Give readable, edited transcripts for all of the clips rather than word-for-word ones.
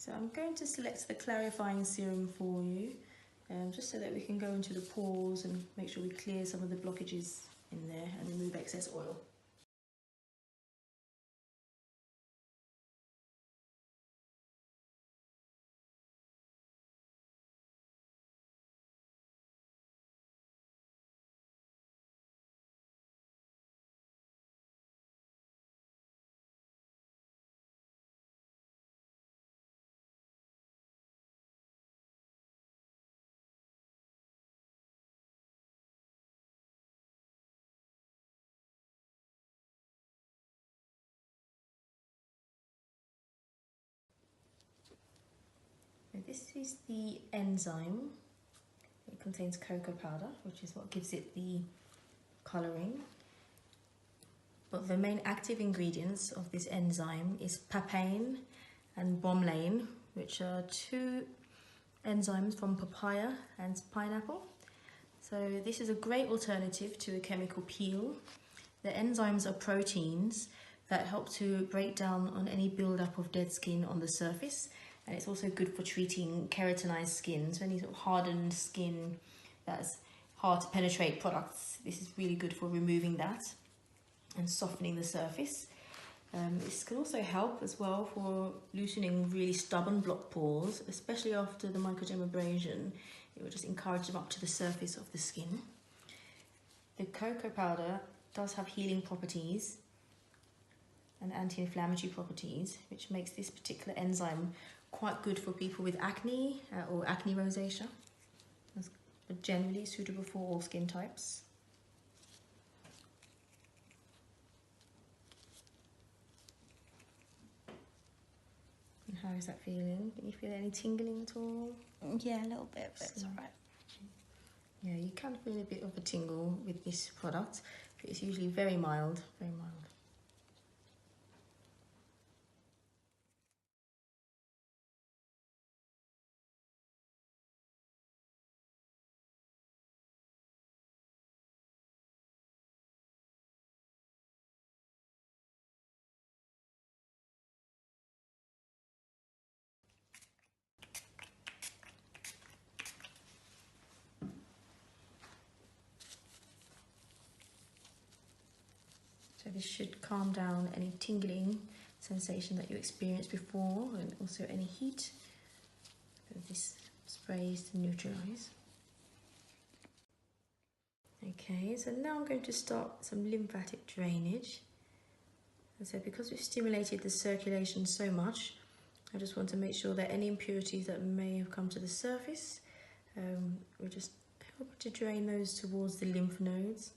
So I'm going to select the clarifying serum for you, just so that we can go into the pores and make sure we clear some of the blockages in there and remove excess oil. This is the enzyme. It contains cocoa powder, which is what gives it the colouring. But the main active ingredients of this enzyme is papain and bromelain, which are two enzymes from papaya and pineapple. So this is a great alternative to a chemical peel. The enzymes are proteins that help to break down on any build-up of dead skin on the surface, and it's also good for treating keratinized skin, so any sort of hardened skin that's hard to penetrate products. This is really good for removing that and softening the surface. This can also help as well for loosening really stubborn blocked pores, especially after the microdermabrasion. It will just encourage them up to the surface of the skin. The cocoa powder does have healing properties and anti-inflammatory properties, which makes this particular enzyme quite good for people with acne or acne rosacea. It's generally suitable for all skin types. And how is that feeling? Can you feel any tingling at all? Yeah, a little bit, but it's alright. Yeah, you can feel a bit of a tingle with this product, but it's usually very mild, very mild. So this should calm down any tingling sensation that you experienced before, and also any heat. So this spray is to neutralize. Okay, so now I'm going to start some lymphatic drainage. And so because we've stimulated the circulation so much, I just want to make sure that any impurities that may have come to the surface, we're just helping to drain those towards the lymph nodes.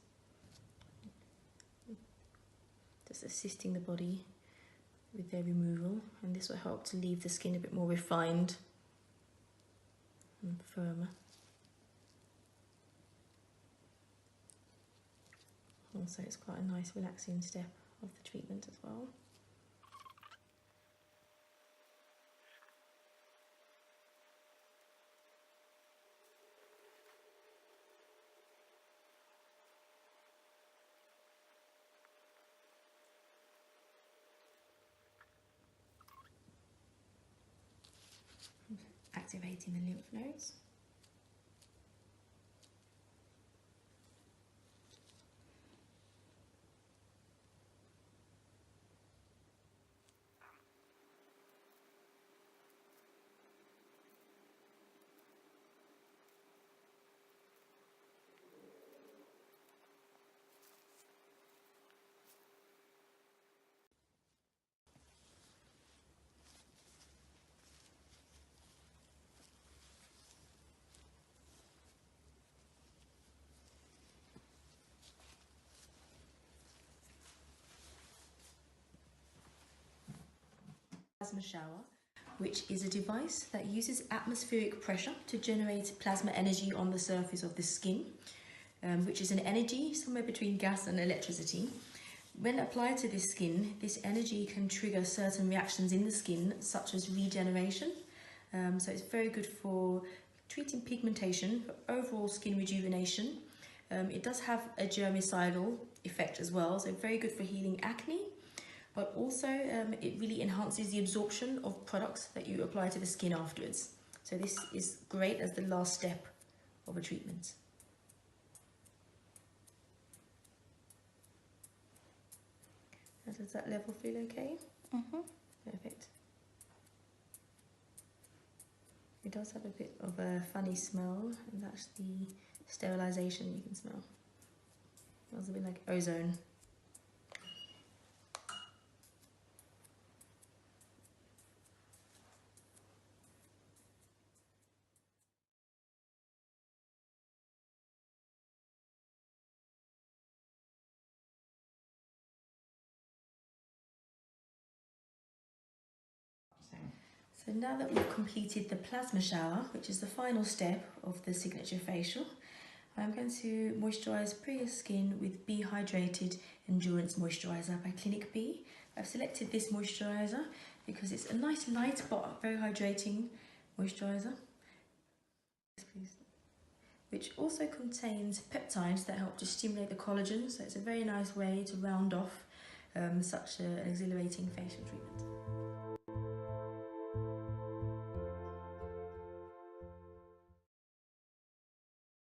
Just assisting the body with their removal, and this will help to leave the skin a bit more refined and firmer. Also, it's quite a nice relaxing step of the treatment as well. Activating the lymph nodes. Plasma shower, which is a device that uses atmospheric pressure to generate plasma energy on the surface of the skin, which is an energy somewhere between gas and electricity. When applied to the skin, this energy can trigger certain reactions in the skin, such as regeneration. So it's very good for treating pigmentation, for overall skin rejuvenation. It does have a germicidal effect as well, so very good for healing acne, but also it really enhances the absorption of products that you apply to the skin afterwards. So this is great as the last step of a treatment. Does that level feel okay? Perfect. It does have a bit of a funny smell, and that's the sterilization you can smell. It smells a bit like ozone. So now that we've completed the plasma shower, which is the final step of the signature facial, I'm going to moisturize your skin with Be Hydrated Endurance Moisturizer by Clinicbe. I've selected this moisturizer because it's a nice light but very hydrating moisturizer, which also contains peptides that help to stimulate the collagen, so it's a very nice way to round off such an exhilarating facial treatment.